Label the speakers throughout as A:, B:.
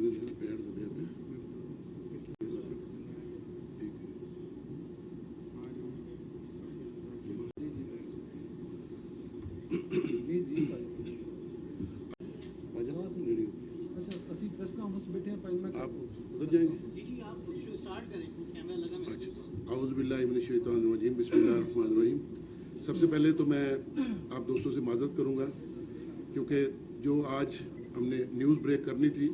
A: पैर दबे हुए आप उधर जाएंगे। औज़ुबिल्लाहि बिस्मिल्लाहिर्रहमानिर्रहीम। सबसे पहले तो मैं आप दोस्तों से माज़रत करूंगा क्योंकि जो आज हमने न्यूज़ ब्रेक करनी थी,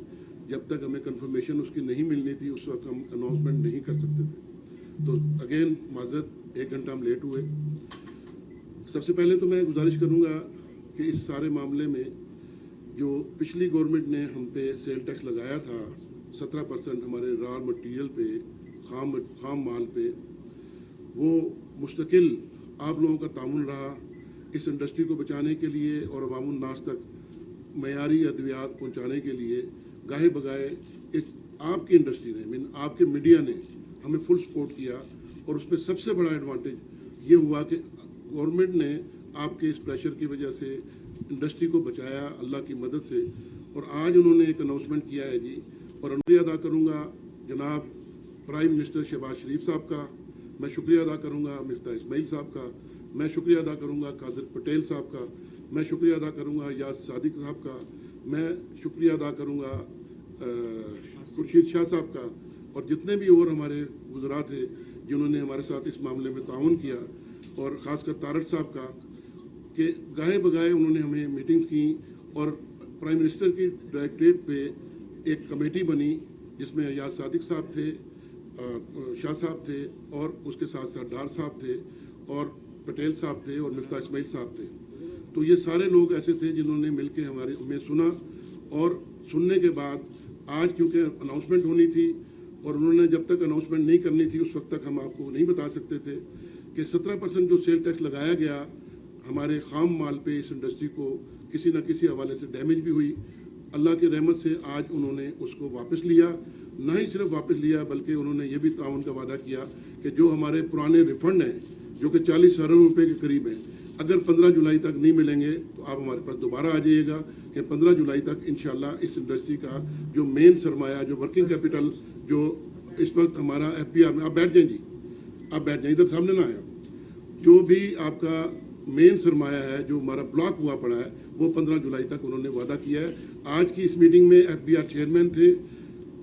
A: जब तक हमें कंफर्मेशन उसकी नहीं मिलनी थी उस वक्त हम अनाउंसमेंट नहीं कर सकते थे। तो अगेन माज़रत, 1 घंटा हम लेट हुए। सबसे पहले तो मैं गुजारिश करूंगा कि इस सारे मामले में जो पिछली गवर्नमेंट ने हम पे सेल टैक्स लगाया था 17% हमारे रॉ मटेरियल पे, खाम माल पे, वो मुस्तकिल आप लोगों का तामुन रहा इस इंडस्ट्री को बचाने के लिए और अवामुन नास तक मयारी अद्वियात पहुँचाने के लिए। गाहे बगाए इस आपकी इंडस्ट्री ने, मीन आपके मीडिया ने हमें फुल सपोर्ट किया और उसमें सबसे बड़ा एडवांटेज ये हुआ कि गवर्नमेंट ने आपके इस प्रेशर की वजह से इंडस्ट्री को बचाया अल्लाह की मदद से। और आज उन्होंने एक अनाउंसमेंट किया है जी, और शुक्रिया अदा करूँगा जनाब प्राइम मिनिस्टर शहबाज शरीफ साहब का, मैं शुक्रिया अदा करूँगा मिफ्ता इस्माइल साहब का, मैं शुक्रिया अदा करूँगा कादिर पटेल साहब का, मैं शुक्रिया अदा करूँगा याद सादिक साहब का, मैं शुक्रिया अदा करूँगा खुर्शीद शाह साहब का, और जितने भी और हमारे वज़रा थे जिन्होंने हमारे साथ इस मामले में ताउन किया, और ख़ासकर तारक साहब का कि गाहे बगाए उन्होंने हमें मीटिंग्स की। और प्राइम मिनिस्टर की डायरेक्टरेट पे एक कमेटी बनी जिसमें याद सादिक साहब थे, शाह साहब थे, और उसके साथ साथ डार साहब थे, और पटेल साहब थे, और मिफ्ता इस्माइल साहब थे। तो ये सारे लोग ऐसे थे जिन्होंने मिलके हमें सुना, और सुनने के बाद आज क्योंकि अनाउंसमेंट होनी थी और उन्होंने जब तक अनाउंसमेंट नहीं करनी थी उस वक्त तक हम आपको नहीं बता सकते थे कि 17% जो सेल टैक्स लगाया गया हमारे खाम माल पे, इस इंडस्ट्री को किसी न किसी हवाले से डैमेज भी हुई। अल्लाह की रहमत से आज उन्होंने उसको वापस लिया, ना ही सिर्फ वापस लिया बल्कि उन्होंने ये भी ताउन का वादा किया कि जो हमारे पुराने रिफंड हैं जो कि 40 अरब रुपये के करीब हैं, अगर 15 जुलाई तक नहीं मिलेंगे तो आप हमारे पास दोबारा आ जाइएगा कि 15 जुलाई तक इंशाल्लाह इस इंडस्ट्री का जो मेन सरमाया, जो वर्किंग कैपिटल, जो इस वक्त हमारा FPR में, आप बैठ जाएं जी, आप बैठ जाएं, इधर सामने ना आए, जो भी आपका मेन सरमाया है जो हमारा ब्लॉक हुआ पड़ा है वो 15 जुलाई तक उन्होंने वादा किया है। आज की इस मीटिंग में FBR चेयरमैन थे,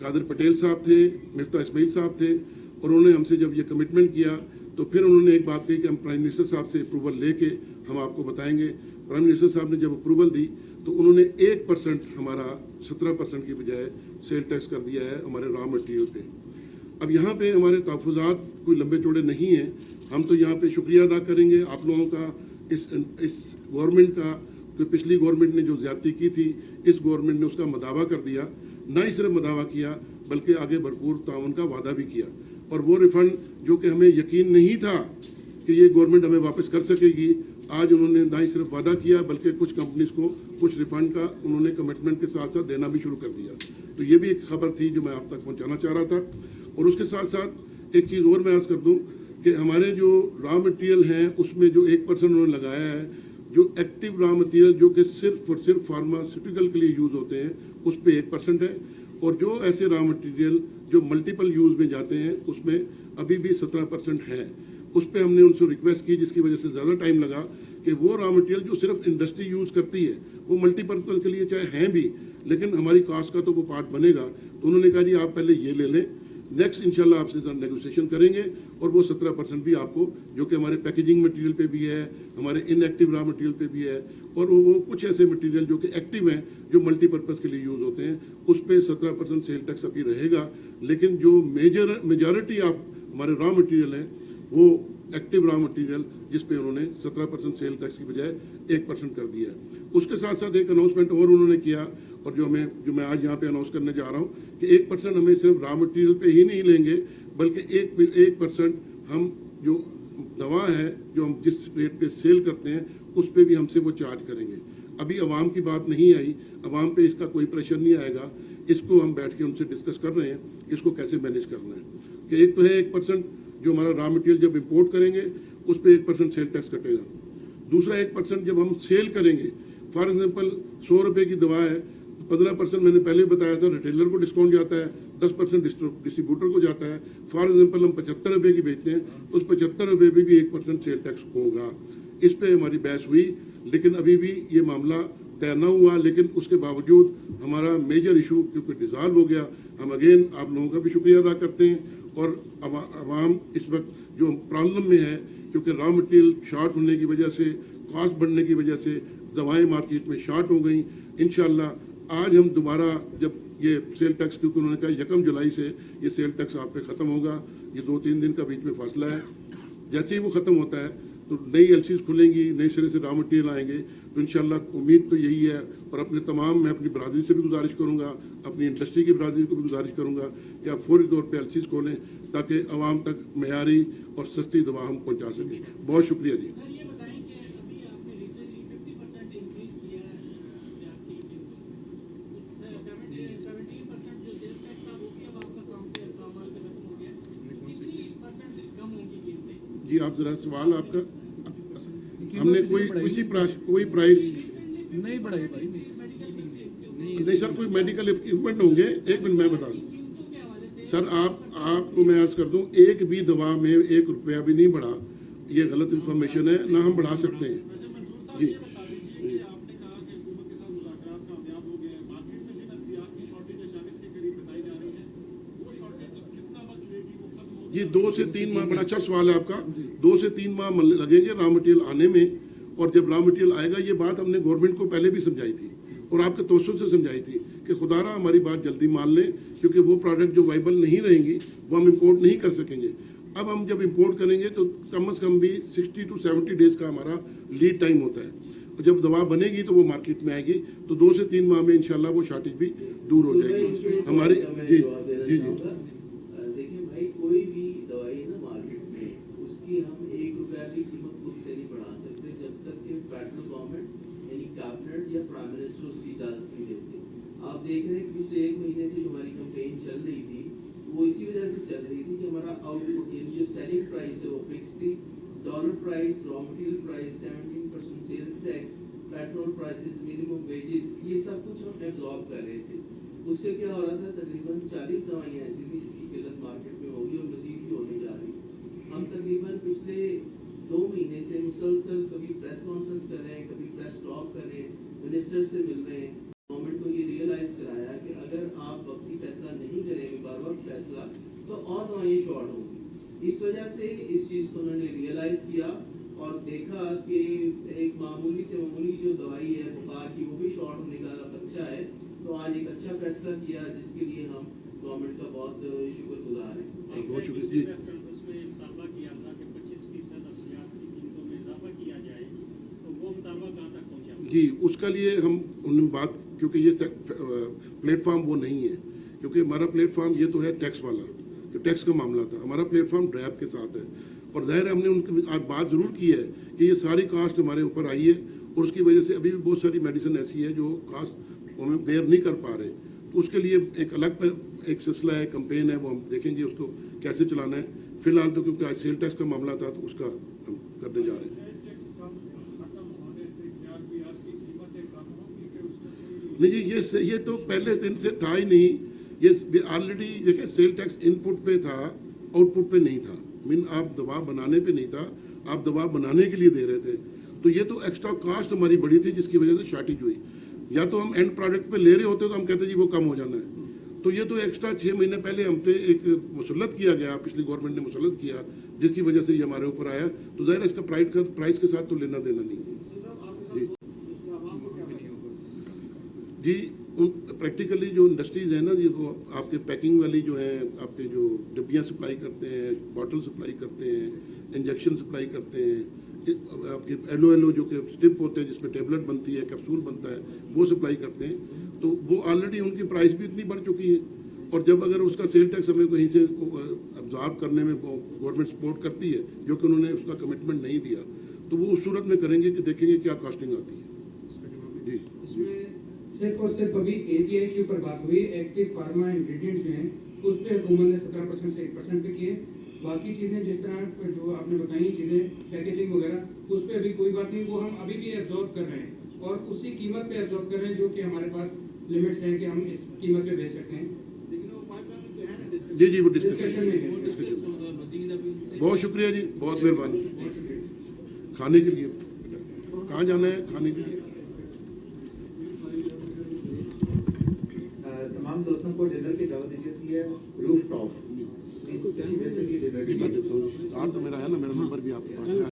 A: कादिर पटेल साहब थे, मिफ्ता इस्माइल साहब थे, और उन्होंने हमसे जब ये कमिटमेंट किया तो फिर उन्होंने एक बात कही कि हम प्राइम मिनिस्टर साहब से अप्रूवल लेके हम आपको बताएंगे। प्राइम मिनिस्टर साहब ने जब अप्रूवल दी तो उन्होंने 1% हमारा 17% की बजाय सेल टैक्स कर दिया है हमारे रॉ मटेरियल पे। अब यहाँ पे हमारे तहफ़्फ़ुज़ात कोई लंबे चौड़े नहीं हैं, हम तो यहाँ पे शुक्रिया अदा करेंगे आप लोगों का, इस गवर्नमेंट का, कि पिछली गवर्नमेंट ने जो ज़्यादती की थी इस गवर्नमेंट ने उसका मदावा कर दिया, ना ही सिर्फ मदावा किया बल्कि आगे भरपूर ताउन का वादा भी किया। और वो रिफ़ंड जो कि हमें यकीन नहीं था कि ये गवर्नमेंट हमें वापस कर सकेगी, आज उन्होंने ना ही सिर्फ वादा किया बल्कि कुछ कंपनीज को कुछ रिफ़ंड का उन्होंने कमिटमेंट के साथ साथ देना भी शुरू कर दिया। तो ये भी एक खबर थी जो मैं आप तक पहुँचाना चाह रहा था। और उसके साथ साथ एक चीज़ और मैं अर्ज़ कर दूँ कि हमारे जो रॉ मटेरियल हैं उसमें जो 1% उन्होंने लगाया है, जो एक्टिव रॉ मटेरियल जो कि सिर्फ और सिर्फ फार्मास्यूटिकल के लिए यूज़ होते हैं उस पर 1% है, और जो ऐसे रॉ मटेरियल जो मल्टीपल यूज़ में जाते हैं उसमें अभी भी 17% है। उस पर हमने उनसे रिक्वेस्ट की जिसकी वजह से ज़्यादा टाइम लगा कि वो रॉ मटेरियल जो सिर्फ इंडस्ट्री यूज़ करती है वो मल्टीपर्पज़ के लिए चाहे हैं भी, लेकिन हमारी कास्ट का तो वो पार्ट बनेगा। तो उन्होंने कहा जी आप पहले ये ले लें, नेक्स्ट इंशाल्लाह आपसे नेगोशिएशन करेंगे और वो 17% भी आपको, जो कि हमारे पैकेजिंग मटेरियल पे भी है, हमारे इनएक्टिव रॉ मटेरियल पे भी है, और वो कुछ ऐसे मटेरियल जो कि एक्टिव हैं जो मल्टीपर्पज़ के लिए यूज़ होते हैं उस पर 17% सेल टैक्स अभी रहेगा। लेकिन जो मेजॉरिटी ऑफ हमारे रॉ मटेरियल हैं वो एक्टिव रॉ मटेरियल जिस पे उन्होंने 17% सेल टैक्स की बजाय 1% कर दिया है। उसके साथ साथ एक अनाउंसमेंट और उन्होंने किया, और जो मैं आज यहाँ पे अनाउंस करने जा रहा हूँ कि 1% हमें सिर्फ रॉ मटेरियल पे ही नहीं लेंगे बल्कि 1% हम जो दवा है जो हम जिस रेट पे सेल करते हैं उस पे भी हमसे वो चार्ज करेंगे। अभी आवाम की बात नहीं आई, आवाम पे इसका कोई प्रेशर नहीं आएगा, इसको हम बैठ के उनसे डिस्कस कर रहे हैं इसको कैसे मैनेज करना है। कि एक तो है 1% जो हमारा रॉ मटेरियल जब इम्पोर्ट करेंगे उस पर 1% सेल टैक्स कटेगा। दूसरा 1% जब हम सेल करेंगे, फॉर एग्जांपल 100 रुपये की दवा है, 15% मैंने पहले भी बताया था रिटेलर को डिस्काउंट जाता है, 10% डिस्ट्रीब्यूटर को जाता है। फॉर एग्जाम्पल हम 75 रुपये की बेचते हैं, उस 75 रुपये पे भी 1% सेल टैक्स होगा। इस पे हमारी बहस हुई, लेकिन अभी भी ये मामला तय न हुआ। लेकिन उसके बावजूद हमारा मेजर इशू क्योंकि डिजॉल्व हो गया, हम अगेन आप लोगों का भी शुक्रिया अदा करते हैं। और आवाम इस वक्त जो प्रॉब्लम में है, क्योंकि रॉ मटेरियल शॉर्ट होने की वजह से, कॉस्ट बढ़ने की वजह से दवाएं मार्केट में शॉर्ट हो गई। इंशाल्लाह आज हम दोबारा जब ये सेल टैक्स, क्योंकि उन्होंने कहा 1 जुलाई से ये सेल टैक्स आप पे ख़त्म होगा, ये 2-3 दिन का बीच में फासला है। जैसे ही वो ख़त्म होता है तो नई एलसीज खुलेंगी, नए सिरे से रॉ मटेरियल आएंगे। तो इंशाल्लाह उम्मीद तो यही है। और अपने मैं अपनी बरादरी से भी गुजारिश करूँगा, अपनी इंडस्ट्री की बरादरी को भी गुजारिश करूँगा कि आप फौरी तौर पे एलसीज खोलें ताकि आवाम तक मयारी और सस्ती दवा हम पहुँचा सकें। बहुत शुक्रिया जी।
B: सर ये बताएं कि अभी आपने रिसेंटली 50% इंक्रीज किया है आपकी कीमतों, 17% जो सेल्स टैक्स था वो भी अब आपका काम खत्म हो गया, कितनी % कम होगी कीमतें?
A: जी आप जरा सवाल आपका, हमने कोई प्राइस
C: नहीं बढ़ाई भाई,
A: नहीं सर, कोई मेडिकल इक्विपमेंट होंगे। एक मिनट मैं बता दूं सर, आपको मैं अर्ज कर दूं, एक भी दवा में 1 रुपया भी नहीं बढ़ा। ये गलत इंफॉर्मेशन है, ना हम बढ़ा सकते हैं जी। जी 2 से 3 माह, बड़ा अच्छा सवाल है आपका। 2 से 3 माह लगेंगे रॉ मटेरियल आने में। और जब रॉ मटेरियल आएगा, ये बात हमने गवर्नमेंट को पहले भी समझाई थी और आपके तवज्जुह से समझाई थी कि खुदारा हमारी बात जल्दी मान लें, क्योंकि वो प्रोडक्ट जो वाइबल नहीं रहेंगी वो हम इंपोर्ट नहीं कर सकेंगे। अब हम जब इंपोर्ट करेंगे तो कम से कम भी 60 to 70 डेज का हमारा लीड टाइम होता है। और जब दवा बनेगी तो वो मार्केट में आएगी, तो 2 से 3 माह में इंशाल्लाह वो शॉर्टेज भी दूर हो जाएगी हमारी। जी जी जी
D: देखिए भाई, कोई भी दवाई ना मार्केट में, उसकी हम 1 रुपया की कीमत खुद से नहीं बढ़ा सकते जब तक कि फेडरल गवर्नमेंट यानी कैबिनेट या प्राइम मिनिस्टर उसकी इजाजत नहीं देते। आप देख रहे हैं कि पिछले 1 महीने से जो हमारी कैंपेन चल रही थी, वो इसी वजह से चल रही थी कि हमारा आउटपुट यानी जो सेलिंग प्राइस है वो फिक्स थी। Dollar price, raw material price, 17% sales tax, petrol prices, minimum wages, ये सब कुछ हम एब्जॉर्ब कर रहे थे। उससे क्या हो रहा था, तकरीबन 40 दवाइयाँ ऐसी थी जिसकी किल्लत मार्केट में होगी और मज़ीद भी होने जा रही। हम तकरीबन पिछले 2 महीने से मुसलसल कभी प्रेस कॉन्फ्रेंस कर रहे हैं, कभी प्रेस टॉक कर रहे हैं, मिनिस्टर से मिल रहे हैं, गवर्नमेंट को ये रियलाइज़ कराया कि अगर आप वक्ती फैसला नहीं करेंगे, बर वक्त फैसला, तो और दवाइयाँ शॉर्ट होंगी। इस वजह से इस चीज़ को उन्होंने रियलाइज़ किया और देखा कि एक मामूली से मामूली जो दवाई है बुखार की, वो भी शॉर्ट होने का खदशा है। तो आज एक अच्छा फैसला किया, जिसके लिए हम गवर्नमेंट का बहुत शुक्रगुजार हैं।
A: बहुत शुक्रिया जी। जी उसका लिए हम उन बात, क्योंकि ये प्लेटफॉर्म वो नहीं है, क्योंकि हमारा प्लेटफॉर्म ये तो है टैक्स वाला, जो टैक्स का मामला था। हमारा प्लेटफॉर्म ड्रैब के साथ है और ज़ाहिर है हमने उनकी आज बात ज़रूर की है कि ये सारी कास्ट हमारे ऊपर आई है और उसकी वजह से अभी भी बहुत सारी मेडिसिन ऐसी है जो कास्ट हमें बेयर नहीं कर पा रहे। तो उसके लिए एक अलग पर एक सिलसिला है, कैंपेन है, वो हम देखेंगे उसको कैसे चलाना है। फिलहाल तो क्योंकि आज सेल टैक्स का मामला था तो उसका हम करने जा रहे हैं। नहीं जी, ये तो पहले दिन से था ही नहीं। ये ऑलरेडी देखिए, सेल टैक्स इनपुट पे था, आउटपुट पे नहीं था। मीन आप दवा बनाने पे नहीं था, आप दवा बनाने के लिए दे रहे थे। तो ये तो एक्स्ट्रा कास्ट हमारी बढ़ी थी जिसकी वजह से शॉर्टेज हुई। या तो हम एंड प्रोडक्ट पे ले रहे होते तो हम कहते जी वो कम हो जाना है। तो ये तो एक्स्ट्रा 6 महीने पहले हम पे एक मुसल्लत किया गया, पिछली गवर्नमेंट ने मुसल्लत किया, जिसकी वजह से ये हमारे ऊपर आया। तो ज़ाहिर है इसका प्राइस के साथ तो लेना देना नहीं है जी। प्रैक्टिकली जो इंडस्ट्रीज़ है ना जी, वो आपके पैकिंग वाली जो है, आपके जो डिब्बियाँ सप्लाई करते हैं, बॉटल सप्लाई करते हैं, इंजेक्शन सप्लाई करते हैं, आपके एलो जो कि स्टिप होते हैं जिसमें टेबलेट बनती है, कैप्सूल बनता है, वो सप्लाई करते हैं। तो वो ऑलरेडी उनकी प्राइस भी इतनी बढ़ चुकी है। और जब अगर उसका सेल टैक्स हमें कहीं से अब्जॉर्ब करने में गवर्नमेंट सपोर्ट करती है, जो कि उन्होंने उसका कमिटमेंट नहीं दिया, तो वो उस सूरत में करेंगे कि देखेंगे क्या कॉस्टिंग आती है जी।
E: सिर्फ और सिर्फ अभी API के ऊपर बात हुई, एक्टिव फार्मा इंग्रेडिएंट्स जो हैं उस पर हुकूमत ने 17% से 1% पे किए। बाकी चीज़ें जिस तरह जो आपने बताई चीज़ें पैकेजिंग वगैरह, उस पर अभी कोई बात नहीं, वो हम अभी भी एब्जॉर्ब कर रहे हैं। और उसी कीमत पे एब्जॉर्ब कर रहे हैं जो कि हमारे पास लिमिट्स हैं कि हम इस कीमत पे बेच सकते हैं।
A: जी जी, वो
E: डिस्कशन में है।
B: डिस्कस होगा मजीद अभी उनसे।
A: बहुत शुक्रिया जी, बहुत मेहरबानी। खाने के लिए कहाँ जाना है खाने के लिए?
F: तमाम दोस्तों को डिनर की दावत दी जाती है रूफ टॉप।
A: जी, मैं देता हूँ। कार्ड तो मेरा है ना, मेरा नंबर भी आपके पास है।